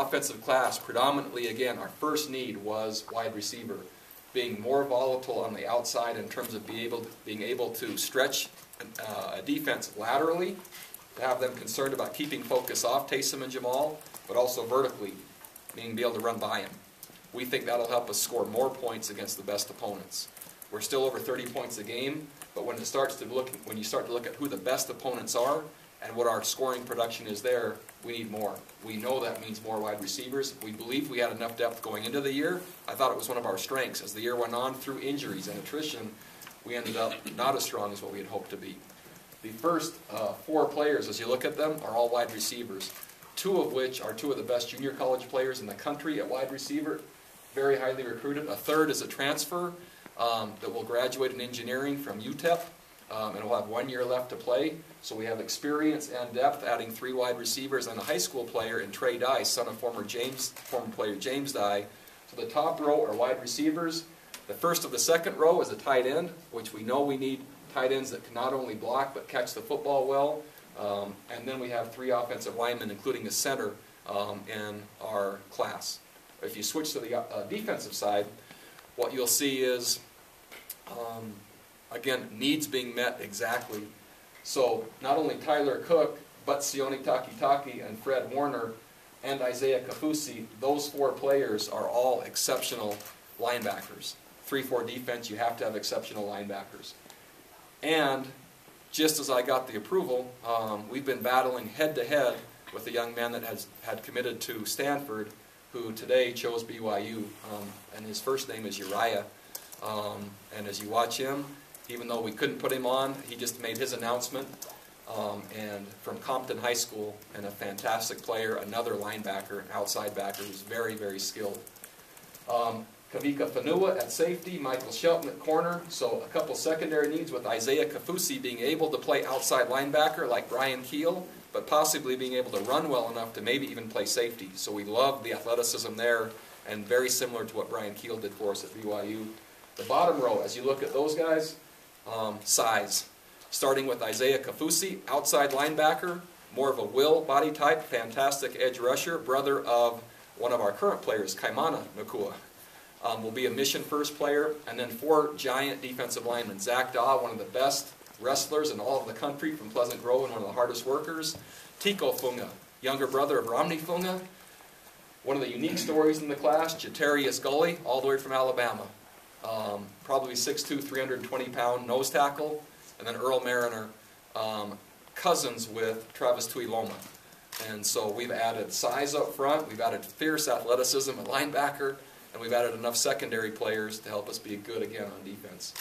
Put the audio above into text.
offensive class, predominantly, again, our first need was wide receiver. Being more volatile on the outside in terms of being able to stretch a defense laterally, to have them concerned about keeping focus off Taysom and Jamal, but also vertically, being able to run by him. We think that'll help us score more points against the best opponents. We're still over 30 points a game, but when you start to look at who the best opponents are and what our scoring production is there, we need more. We know that means more wide receivers. We believe we had enough depth going into the year. I thought it was one of our strengths. As the year went on, through injuries and attrition, we ended up not as strong as what we had hoped to be. The first 4 players, as you look at them, are all wide receivers, 2 of which are 2 of the best junior college players in the country at wide receiver, very highly recruited. A third is a transfer that will graduate in engineering from UTEP, and will have 1 year left to play. So we have experience and depth, adding 3 wide receivers and a high school player in Trey Dye, son of former player James Dye. So the top row are wide receivers. The first of the second row is a tight end, which we know we need tight ends that can not only block but catch the football well. And then we have 3 offensive linemen, including a center, in our class. If you switch to the defensive side, what you'll see is, again, needs being met exactly. So not only Tyler Cook, but Sione Takitaki and Fred Warner and Isaiah Kafusi, those 4 players are all exceptional linebackers. 3-4 defense, you have to have exceptional linebackers. And just as I got the approval, we've been battling head-to-head with a young man that had committed to Stanford, who today chose BYU, and his first name is Uriah. And as you watch him, even though we couldn't put him on, he just made his announcement, and from Compton High School, and a fantastic player, another linebacker, an outside backer who's very, very skilled. Kavika Fanua at safety, Michael Shelton at corner, so a couple secondary needs with Isaiah Kafusi being able to play outside linebacker like Brian Keel, but possibly being able to run well enough to maybe even play safety. So we love the athleticism there, and very similar to what Brian Keel did for us at BYU. The bottom row, as you look at those guys, size. Starting with Isaiah Kafusi, outside linebacker, more of a will body type, fantastic edge rusher, brother of one of our current players, Kaimana Nakua. Will be a mission first player, and then 4 giant defensive linemen. Zach Daw, one of the best wrestlers in all of the country from Pleasant Grove and one of the hardest workers. Tico Funga, younger brother of Romney Funga. One of the unique stories in the class, Jatarius Gully, all the way from Alabama. Probably 6'2", 320-pound nose tackle. And then Earl Mariner, cousins with Travis Tuiloma. And so we've added size up front, we've added fierce athleticism at linebacker, and we've added enough secondary players to help us be good again on defense.